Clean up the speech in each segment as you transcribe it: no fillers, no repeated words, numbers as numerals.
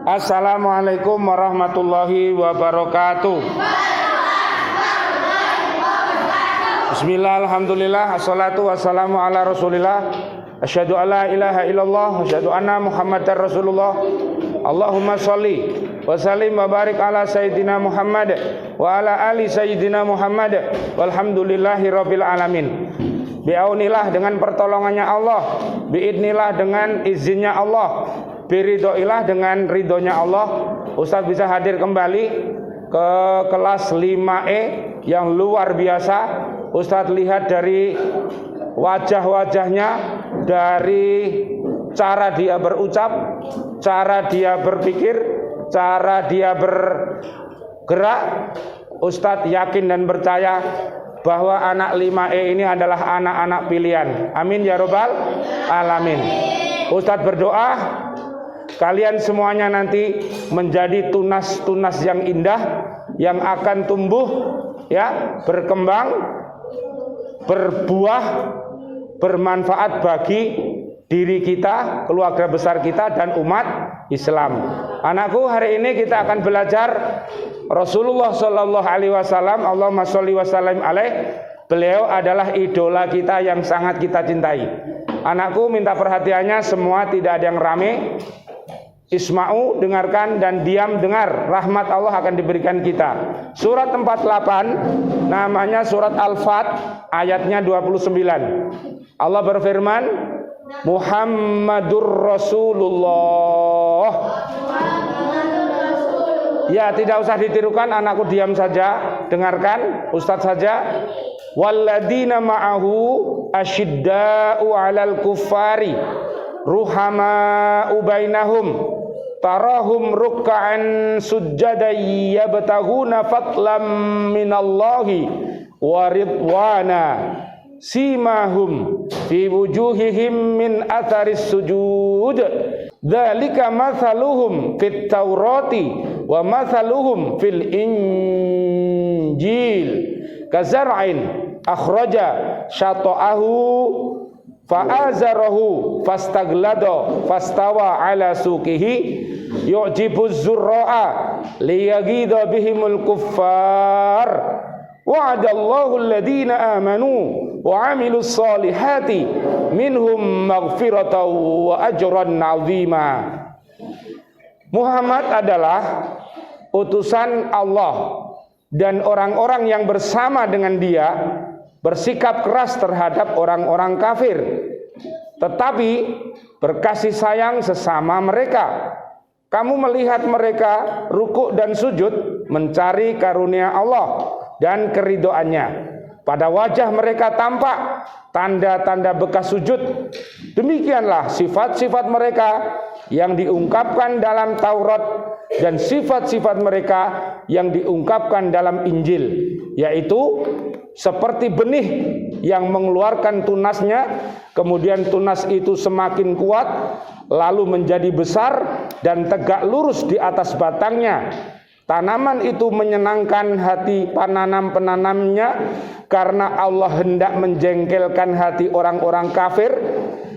Assalamualaikum warahmatullahi wabarakatuh. Bismillah, alhamdulillah, assalatu wassalamu ala rasulillah. Asyhadu alla ilaha illallah, asyhadu anna muhammadar rasulullah. Allahumma sholli wa sallim wa barik ala sayyidina Muhammad wa ala ali sayyidina Muhammad. Walhamdulillahi rabbil alamin. Bi'aunillah, dengan pertolongannya Allah, biidnillah, dengan izinnya Allah, biridhoillah, dengan ridhonya Allah. Ustadz bisa hadir kembali ke kelas 5E yang luar biasa. Ustadz lihat dari wajah-wajahnya, dari cara dia berucap, cara dia berpikir, cara dia bergerak, Ustadz yakin dan percaya bahwa anak 5E ini adalah anak-anak pilihan. Amin ya robbal alamin. Ustadz berdoa kalian semuanya nanti menjadi tunas-tunas yang indah, yang akan tumbuh, ya, berkembang, berbuah, bermanfaat bagi diri kita, keluarga besar kita, dan umat Islam. Anakku, hari ini kita akan belajar Rasulullah Shallallahu Alaihi Wasallam. Allahumma sholli wa sallim alaih. Beliau adalah idola kita yang sangat kita cintai. Anakku, minta perhatiannya semua, tidak ada yang rame. Isma'u, dengarkan, dan diam dengar. Rahmat Allah akan diberikan kita. Surat 48, namanya surat Al-Fat, ayatnya 29. Allah berfirman, Muhammadur Rasulullah. Ya, tidak usah ditirukan, anakku, diam saja, dengarkan, Ustadz saja. Walladzina ma'ahu asyidda'u 'alal kuffari ruhama'u bainahum tarahum ruk'an sujjadan yabtaghuna fadlan minallahi wa ridwana simahum fi wujuhihim min atharis sujud dzalika mathaluhum fit taurati wa mathaluhum fil injil kazar'in akhraja syata'ahu fa'azarahu fastaglado fastawa ala suqihi yu'jibuz zurra'a liyaghidha bihimul kuffar wa'adallahu alladhina amanu wa 'amilus solihati minhum maghfiratan wa ajran 'azima. Muhammad adalah utusan Allah, dan orang-orang yang bersama dengan dia bersikap keras terhadap orang-orang kafir, tetapi berkasih sayang sesama mereka. Kamu melihat mereka rukuk dan sujud mencari karunia Allah dan keridhoannya. Pada wajah mereka tampak tanda-tanda bekas sujud. Demikianlah sifat-sifat mereka yang diungkapkan dalam Taurat dan sifat-sifat mereka yang diungkapkan dalam Injil, yaitu seperti benih yang mengeluarkan tunasnya, kemudian tunas itu semakin kuat, lalu menjadi besar dan tegak lurus di atas batangnya. Tanaman itu menyenangkan hati penanam-penanamnya, karena Allah hendak menjengkelkan hati orang-orang kafir.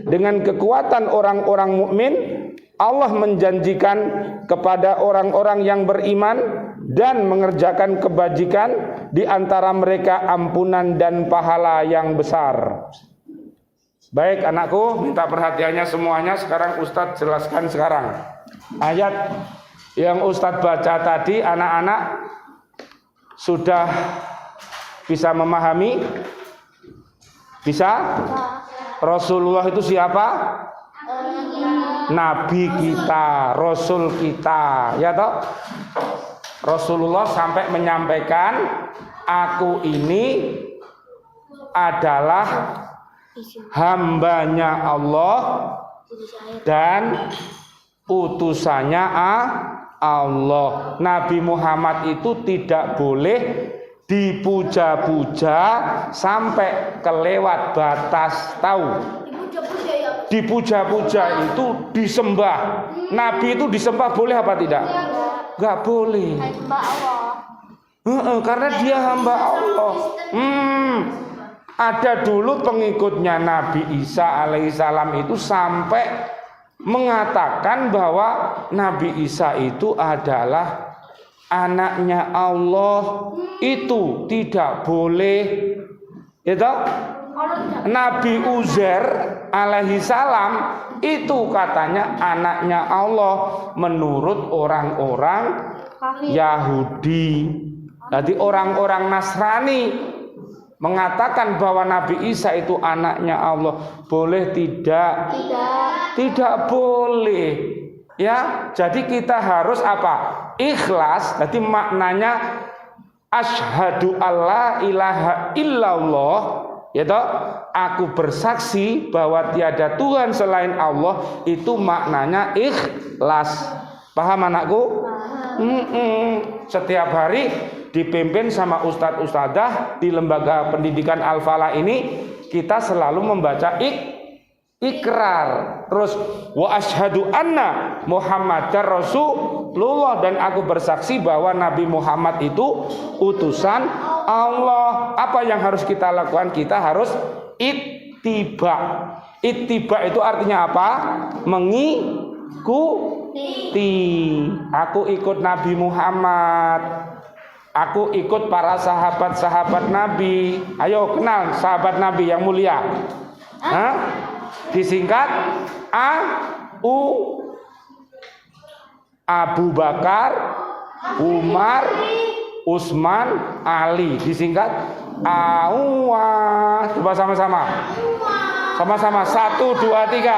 Dengan kekuatan orang-orang mukmin, Allah menjanjikan kepada orang-orang yang beriman dan mengerjakan kebajikan, di antara mereka ampunan dan pahala yang besar. Baik anakku, minta perhatiannya semuanya. Sekarang Ustadz jelaskan sekarang. Ayat yang Ustadz baca tadi, anak-anak sudah bisa memahami? Bisa? Rasulullah itu siapa? Nabi kita, Rasul kita, ya toh? Rasulullah sampai menyampaikan, aku ini adalah hambanya Allah dan utusannya Allah. Nabi Muhammad itu tidak boleh dipuja-puja sampai kelewat batas, tahu? Dipuja-puja itu disembah. Nabi itu disembah boleh apa tidak? Enggak boleh. Karena dia hamba Allah. Ada dulu pengikutnya Nabi Isa alaihissalam itu sampai mengatakan bahwa Nabi Isa itu adalah anaknya Allah, itu tidak boleh. Itu Nabi Uzair alaihi salam itu katanya anaknya Allah menurut orang-orang Yahudi. Jadi orang-orang Nasrani mengatakan bahwa Nabi Isa itu anaknya Allah, boleh tidak? Tidak boleh. Ya, jadi kita harus apa? Ikhlas. Jadi maknanya asyhadu alla ilaha illallah, yaitu aku bersaksi bahwa tiada Tuhan selain Allah, itu maknanya ikhlas. Paham anakku? Setiap hari dipimpin sama ustadz ustadzah di lembaga pendidikan Al-Falah ini, kita selalu membaca ikrar, terus wa asyhadu anna Muhammadar Rasulullah, dan aku bersaksi bahwa Nabi Muhammad itu utusan Allah. Apa yang harus kita lakukan? Kita harus ittiba. Ittiba itu artinya apa? Mengikuti. Aku ikut Nabi Muhammad. Aku ikut para sahabat-sahabat Nabi. Ayo kenal sahabat Nabi yang mulia. Hah? Disingkat Abu Bakar, Umar, Utsman, Ali. Disingkat AUA. Coba sama-sama. Sama-sama. 1, 2, 3.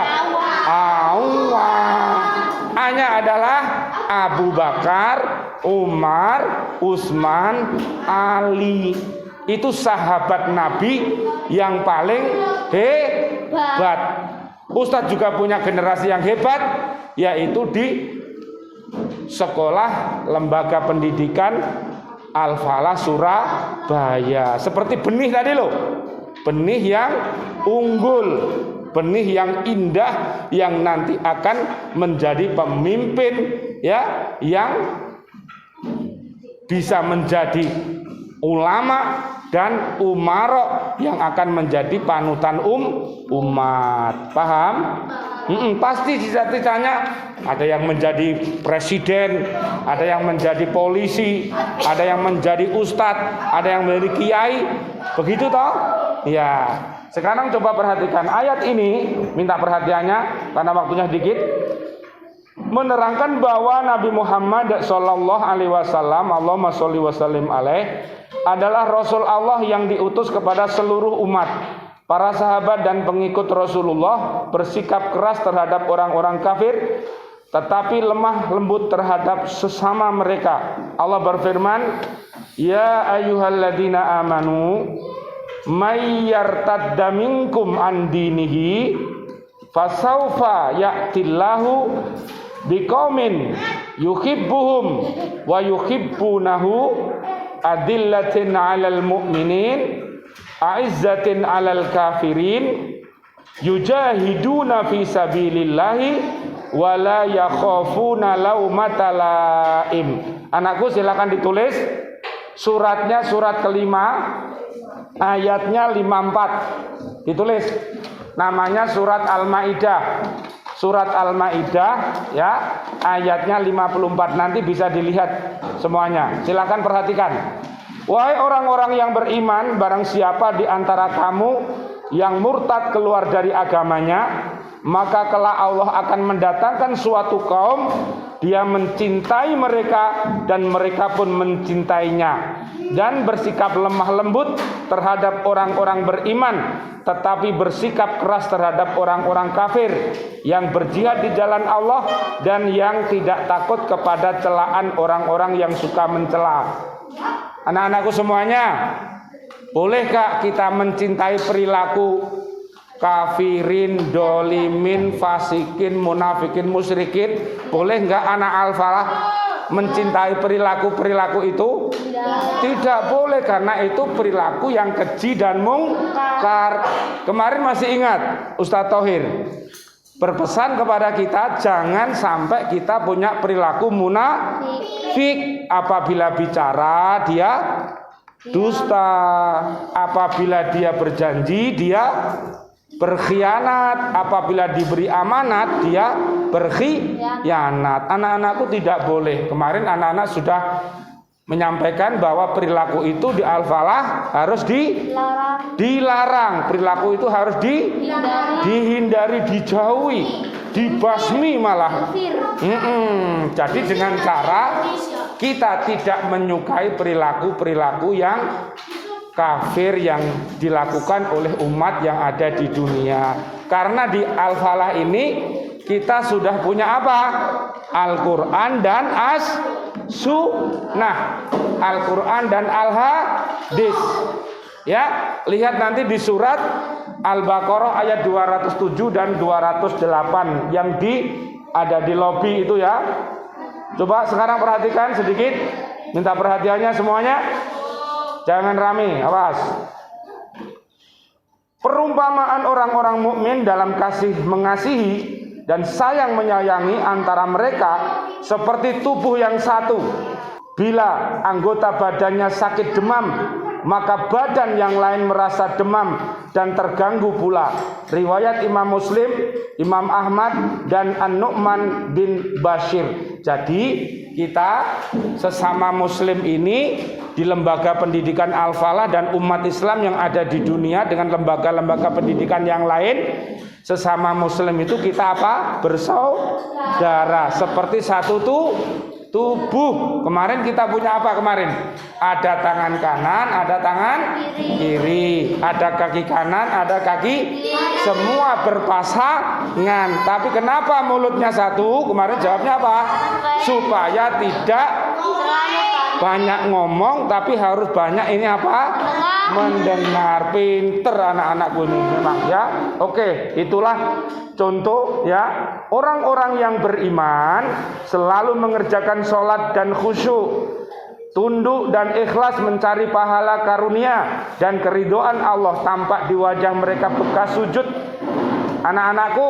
AUA. A-nya adalah Abu Bakar, Umar, Utsman, Ali. Itu sahabat Nabi yang paling hebat. Ustadz juga punya generasi yang hebat, yaitu di sekolah lembaga pendidikan Al-Falah Surabaya. Seperti benih tadi loh, benih yang unggul, benih yang indah, yang nanti akan menjadi pemimpin, ya, yang bisa menjadi ulama dan umaro yang akan menjadi panutan umat. Paham? Pasti cita-citanya ada yang menjadi presiden, ada yang menjadi polisi, ada yang menjadi ustadz, ada yang menjadi kiai. Begitu toh? Ya. Sekarang coba perhatikan ayat ini, minta perhatiannya karena waktunya sedikit. Menerangkan bahwa Nabi Muhammad sallallahu alaihi wasallam, Allahumma sholli wa sallim alaih, adalah Rasul Allah yang diutus kepada seluruh umat. Para sahabat dan pengikut Rasulullah bersikap keras terhadap orang-orang kafir, tetapi lemah lembut terhadap sesama mereka. Allah berfirman, ya ayyuhalladzina amanu may yartadda minkum an dinihi fasawfa ya'tillahu biqaumin yuhibbuhum wa yuhibbunahu adillatin 'alal mu'minin a'izzatin 'alal kafirin yujahiduna fi sabilillahi wa la yakhafuna laumata laim. Anakku silakan ditulis suratnya, surat kelima, ayatnya 54. Ditulis. Namanya surat Al-Maidah. Surat Al-Maidah, ya, ayatnya 54. Nanti bisa dilihat semuanya. Silakan perhatikan. Wahai orang-orang yang beriman, barang siapa di antara kamu yang murtad keluar dari agamanya, maka kelak Allah akan mendatangkan suatu kaum, dia mencintai mereka dan mereka pun mencintainya, dan bersikap lemah lembut terhadap orang-orang beriman, tetapi bersikap keras terhadap orang-orang kafir yang berjihad di jalan Allah dan yang tidak takut kepada celaan orang-orang yang suka mencela. Anak-anakku semuanya, bolehkah kita mencintai perilaku kafirin, dolimin, fasikin, munafikin, musyrikin? Boleh enggak anak Al-Falah mencintai perilaku-perilaku itu? Tidak boleh, karena itu perilaku yang keji dan mungkar. Kemarin masih ingat Ustadz Thohir berpesan kepada kita, jangan sampai kita punya perilaku munafik. Apabila bicara dia dusta, apabila dia berjanji dia berkhianat, apabila diberi amanat dia berkhianat. Anak-anakku tidak boleh. Kemarin anak-anak sudah menyampaikan bahwa perilaku itu di Al-Falah harus dilarang. Perilaku itu harus dihindari, dijauhi, dibasmi malah. Jadi dengan cara kita tidak menyukai perilaku-perilaku yang kafir yang dilakukan oleh umat yang ada di dunia. Karena di Al-Falah ini kita sudah punya apa? Al-Quran dan As-Sunnah, Al-Quran dan Al-Hadis. Ya, lihat nanti di surat Al-Baqarah ayat 207 dan 208 yang ada di lobi itu ya. Coba sekarang perhatikan sedikit, minta perhatiannya semuanya. Jangan rame, awas. Perumpamaan orang-orang mukmin dalam kasih mengasihi dan sayang menyayangi antara mereka seperti tubuh yang satu. Bila anggota badannya sakit demam, maka badan yang lain merasa demam dan terganggu pula. Riwayat Imam Muslim, Imam Ahmad, dan An-Nu'man bin Bashir. Jadi kita sesama muslim ini di lembaga pendidikan Al-Falah dan umat Islam yang ada di dunia dengan lembaga-lembaga pendidikan yang lain, sesama muslim itu kita apa? Bersaudara, seperti satu tubuh. Kemarin kita punya apa kemarin? Ada tangan kanan, ada tangan kiri, ada kaki kanan, ada kaki, semua berpasangan. Tapi kenapa mulutnya satu? Kemarin jawabnya apa? Supaya tidak banyak ngomong, tapi harus banyak ini apa? Mendengar. Pinter anak-anakku ini memang ya. Oke, itulah contoh ya. Orang-orang yang beriman selalu mengerjakan sholat dan khusyuk, tunduk dan ikhlas mencari pahala karunia dan keridhaan Allah tampak di wajah mereka bekas sujud. Anak-anakku,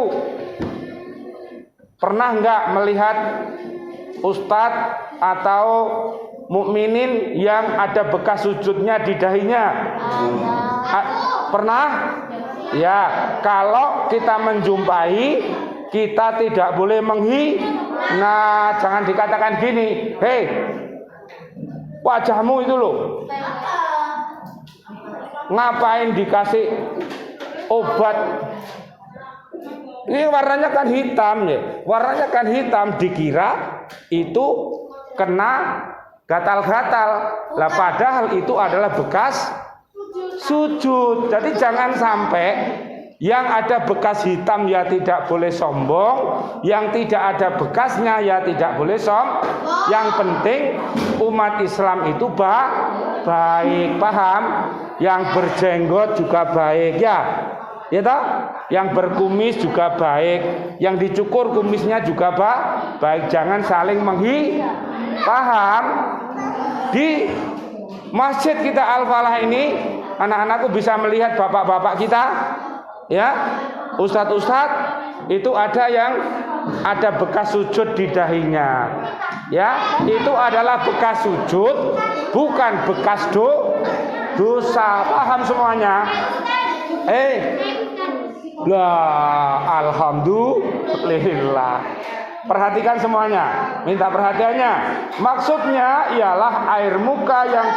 pernah enggak melihat ustadz atau mukminin yang ada bekas sujudnya di dahinya? Pernah? Ya, kalau kita menjumpai, kita tidak boleh menghina. Jangan dikatakan gini, hei, wajahmu itu loh, ngapain dikasih obat? Ini warnanya kan hitam ya, warnanya kan hitam, dikira itu kena gatal-gatal. Lah padahal itu adalah bekas sujud. Jadi jangan sampai yang ada bekas hitam ya tidak boleh sombong, yang tidak ada bekasnya ya tidak boleh sombong. Yang penting umat Islam itu baik, paham? Yang berjenggot juga baik ya. Ya toh? Yang berkumis juga baik, yang dicukur kumisnya juga baik. Jangan saling paham? Di masjid kita Al-Falah ini, anak-anakku bisa melihat bapak-bapak kita, ya, ustadz-ustadz itu ada yang ada bekas sujud di dahinya, ya, itu adalah bekas sujud, bukan bekas dosa. Paham semuanya? Alhamdulillah. Perhatikan semuanya, minta perhatiannya. Maksudnya ialah air muka yang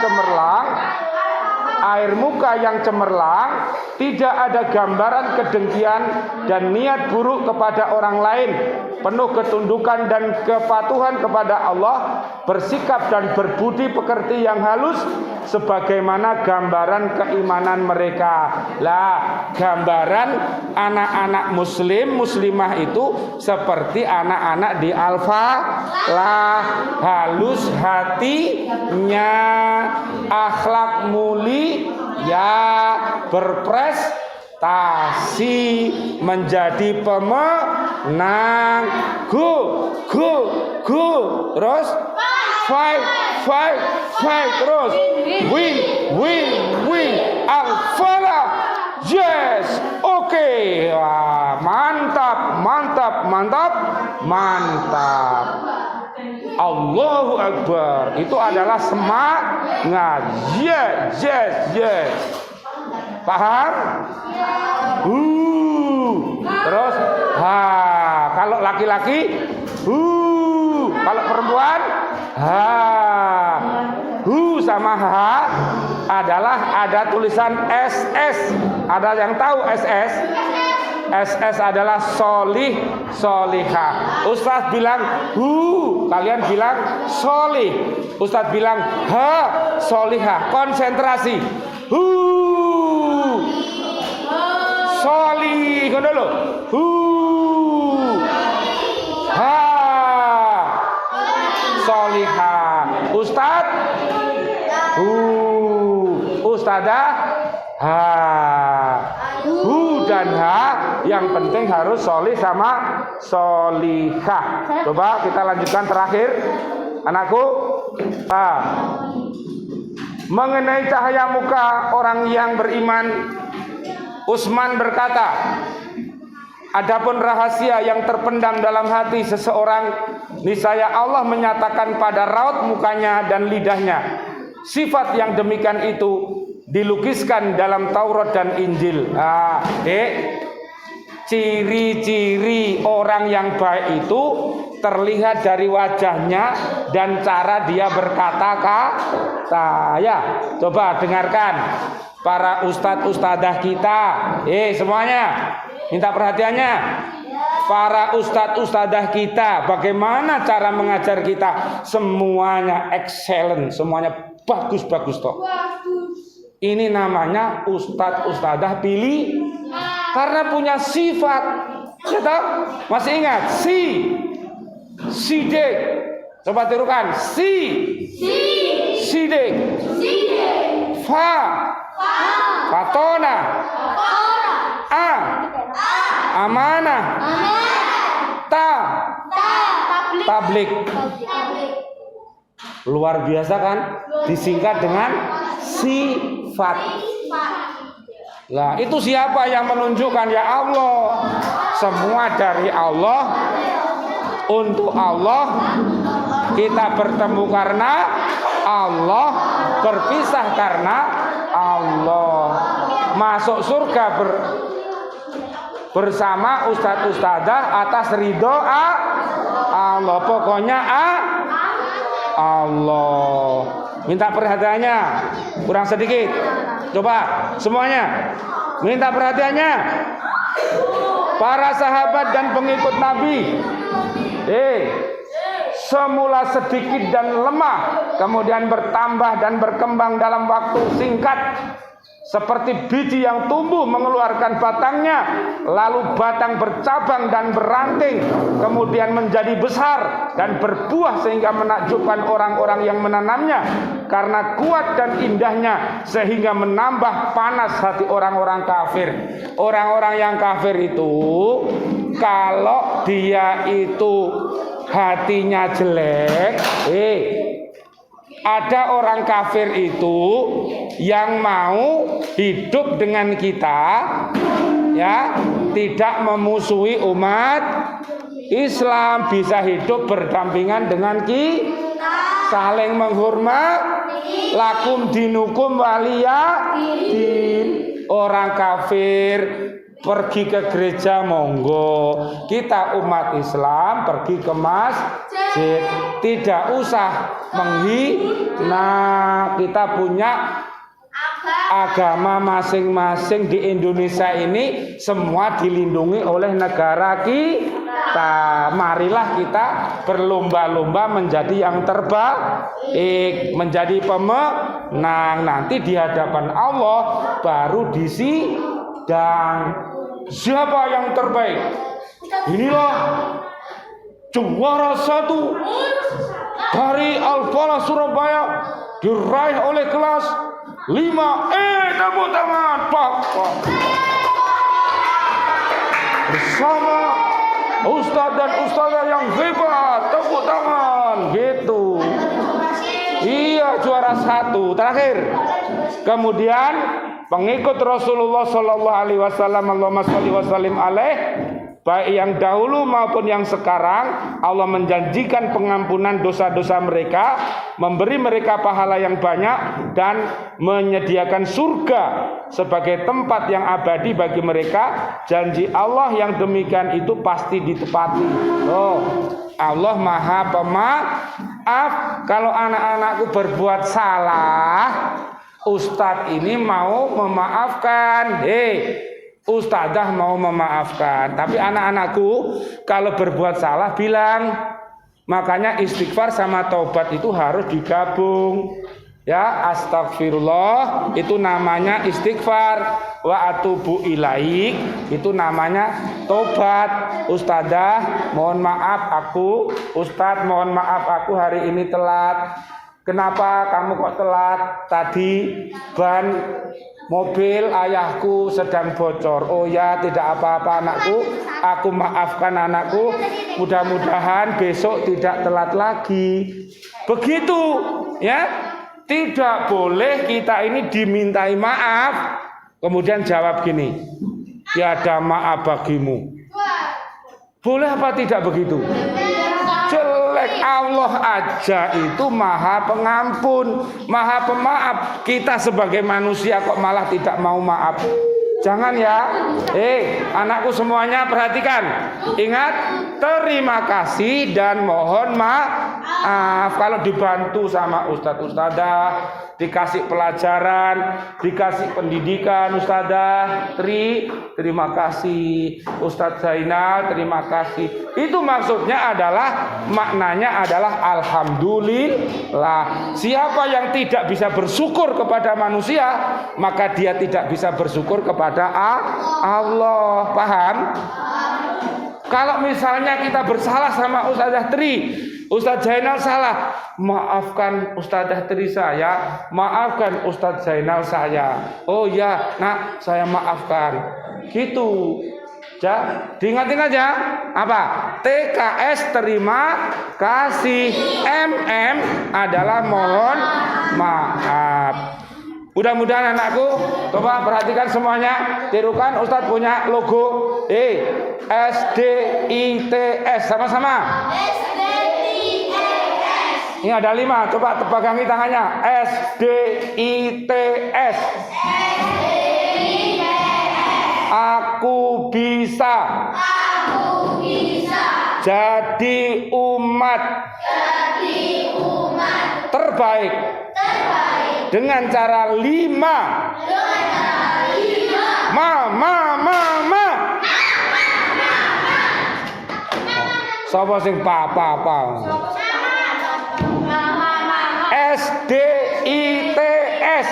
cemerlang, tidak ada gambaran kedengkian dan niat buruk kepada orang lain, penuh ketundukan dan kepatuhan kepada Allah, bersikap dan berbudi pekerti yang halus sebagaimana gambaran keimanan mereka. Lah, gambaran anak-anak muslim muslimah itu seperti anak-anak di Al-Falah, halus hatinya, akhlak mulia, berprestasi, menjadi pemenang. Go terus fight terus win Al-Falah. Yes, oke. Wah, mantap. Allahu Akbar. Itu adalah semangat. Yes. Paham? Terus ha. Kalau laki-laki hu. Kalau perempuan ha. Hu sama ha adalah ada tulisan SS. Ada yang tahu SS? SS adalah solih, solihah. Ustadz bilang hu, kalian bilang solih. Ustadz bilang ha, solihah. Konsentrasi. Hu, solih. Kan dulu. Hu, ha, solihah. Ustadz hu, ustadzah ha. Hu dan ha, yang penting harus solih sama solihah. Coba kita lanjutkan terakhir, anakku. Mengenai cahaya muka orang yang beriman, Utsman berkata, adapun rahasia yang terpendam dalam hati seseorang, niscaya Allah menyatakan pada raut mukanya dan lidahnya. Sifat yang demikian itu dilukiskan dalam Taurat dan Injil. Ciri-ciri orang yang baik itu terlihat dari wajahnya dan cara dia berkata-kata. Ya, coba dengarkan para ustadz-ustadzah kita. Semuanya minta perhatiannya. Para ustadz-ustadzah kita, bagaimana cara mengajar kita? Semuanya excellent, semuanya bagus-bagus toh. Ini namanya ustadz-ustadzah pilih karena punya sifat. Ya toh? Masih ingat? Sidik. Coba tirukan. Sidik. Fatona. Amanah. Tablik. Luar biasa kan? Disingkat dengan sifat. Lah, itu siapa yang menunjukkan? Ya Allah. Semua dari Allah, untuk Allah. Kita bertemu karena Allah, berpisah karena Allah. Masuk surga bersama ustadz-ustadzah atas ridho Allah. Pokoknya Allah. Minta perhatiannya. Kurang sedikit. Coba semuanya minta perhatiannya. Para sahabat dan pengikut Nabi semula sedikit dan lemah, kemudian bertambah dan berkembang dalam waktu singkat, seperti biji yang tumbuh mengeluarkan batangnya, lalu batang bercabang dan beranting, kemudian menjadi besar dan berbuah sehingga menakjubkan orang-orang yang menanamnya karena kuat dan indahnya, sehingga menambah panas hati orang-orang kafir. Orang-orang yang kafir itu kalau dia itu hatinya jelek, ada orang kafir itu yang mau hidup dengan kita, ya, tidak memusuhi umat Islam, bisa hidup berdampingan dengan kita, saling menghormat, lakum dinukum waliyadin. Orang kafir pergi ke gereja monggo, kita umat Islam pergi ke masjid, tidak usah menghina. Kita punya agama masing-masing di Indonesia ini, semua dilindungi oleh negara kita. Marilah kita berlomba-lomba menjadi yang terbaik, menjadi pemenang. Nanti di hadapan Allah baru disidang. Siapa yang terbaik? Inilah juara 1 dari Al-Falah Surabaya, diraih oleh kelas 5. Tepuk tangan, Pak. Bersama ustadz dan ustadzah yang hebat, tepuk tangan. Gitu. Iya, juara 1. Terakhir. Kemudian pengikut Rasulullah Sallallahu Alaihi Wasallam, Allahumma sholli wa sallim alaih, baik yang dahulu maupun yang sekarang, Allah menjanjikan pengampunan dosa-dosa mereka, memberi mereka pahala yang banyak, dan menyediakan surga sebagai tempat yang abadi bagi mereka. Janji Allah yang demikian itu pasti ditepati. Oh, Allah Maha Pemaaf. Kalau anak-anakku berbuat salah, Ustadz ini mau memaafkan. Ustadzah mau memaafkan. Tapi anak-anakku kalau berbuat salah bilang. Makanya istighfar sama taubat itu harus digabung. Ya, astagfirullah itu namanya istighfar, wa atubu ilaik itu namanya tobat. Ustadzah, mohon maaf Ustadz mohon maaf aku hari ini telat. Kenapa kamu kok telat? Tadi ban mobil ayahku sedang bocor. Oh ya, tidak apa-apa anakku, aku maafkan anakku. Mudah-mudahan besok tidak telat lagi. Begitu, ya. Tidak boleh kita ini dimintai maaf, kemudian jawab gini, tiada maaf bagimu. Boleh apa tidak begitu? Jelek. Allah aja itu maha pengampun, maha pemaaf. Kita sebagai manusia kok malah tidak mau maaf. Jangan ya. Anakku semuanya perhatikan. Ingat, terima kasih dan mohon maaf kalau dibantu sama ustadz ustadzah, dikasih pelajaran, dikasih pendidikan. Ustadzah terima kasih, Ustadz Zainal terima kasih. Itu maksudnya adalah, maknanya adalah alhamdulillah. Siapa yang tidak bisa bersyukur kepada manusia, maka dia tidak bisa bersyukur kepada Allah. Paham? Kalau misalnya kita bersalah sama Ustazah Tri, Ustadz Zainal salah, maafkan Ustazah Tri saya, maafkan Ustadz Zainal saya. Oh ya, nak saya maafkan. Gitu. Ya, diingat-ingat ya. Apa? TKS terima kasih, MM adalah mohon maaf. Mudah-mudahan anakku, coba perhatikan semuanya, tirukan. Ustadz punya logo SDITS, sama-sama. SDITS. Ini ada 5, coba pegangi tangannya. SDITS. Aku bisa. Jadi umat. Terbaik. Dengan cara 5. Sapa sing papa. SDITS.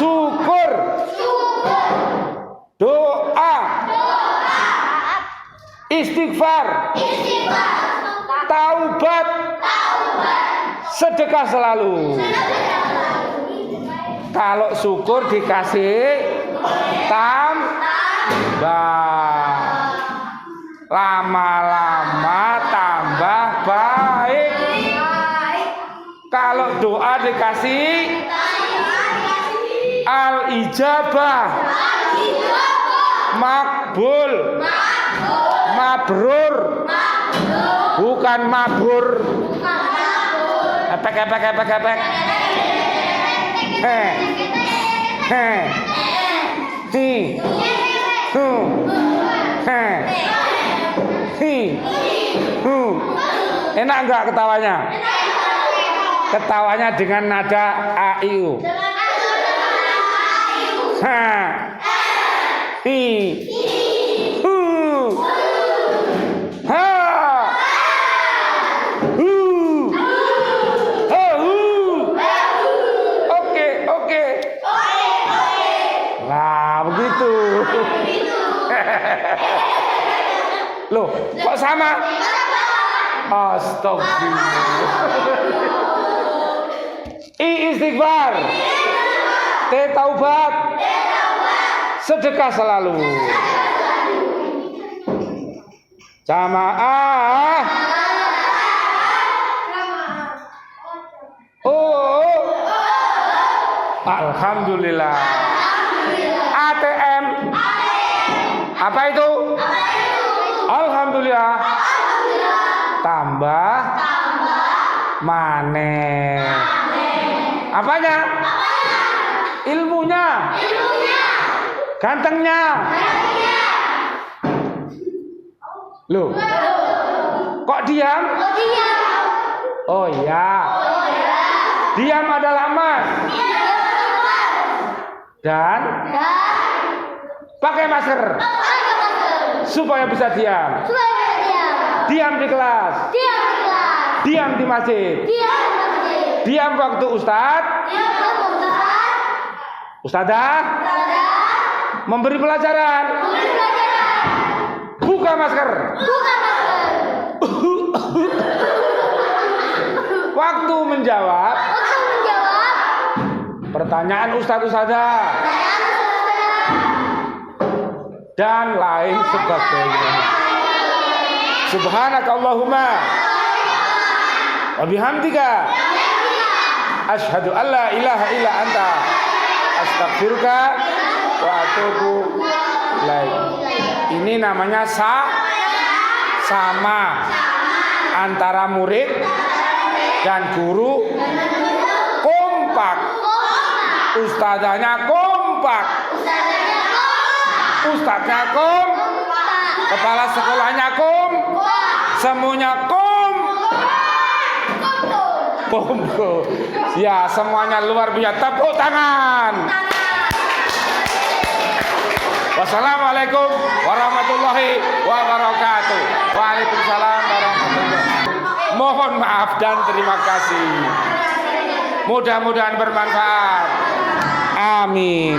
Syukur. Doa. Istighfar. Taubat. Sedekah selalu. Kalau syukur dikasih tambah. Lama-lama tambah baik. Kalau doa dikasih al-ijabah. Makbul. Mabrur. Bukan mabur. Epek. Enak enggak ketawanya? Ketawanya dengan nada AIU. Oke. Nah, begitu. Loh, kok sama? Astagfirullah. Istighfar. Taubat. Sedekah selalu. Jamaah. Alhamdulillah. ATM. Apa itu? Alhamdulillah. Tambah. Maneh. Apanya? Ilmunya. Gantengnya. Loh. Kok diam? Oh ya. Diam adalah emas. Dan pakai masker. Supaya bisa diam. Diam di kelas. Diam di masjid. Diam waktu Ustadzah memberi pelajaran. Buka masker. Waktu menjawab pertanyaan Ustadzah dan lain sebagainya. Subhanakallahumma wa bihamdika asyhadu an la ilaha illa anta astaghfiruka wa atubu ilaik. Ini namanya sama antara murid dan guru, kompak. Ustadzanya kompak. Ustadznya kepala sekolahnya semuanya ya, semuanya luar biasa. Tepuk tangan. Wassalamualaikum warahmatullahi wabarakatuh. Waalaikumsalam warahmatullahi wabarakatuh. Mohon maaf dan terima kasih. Mudah-mudahan bermanfaat. Amin.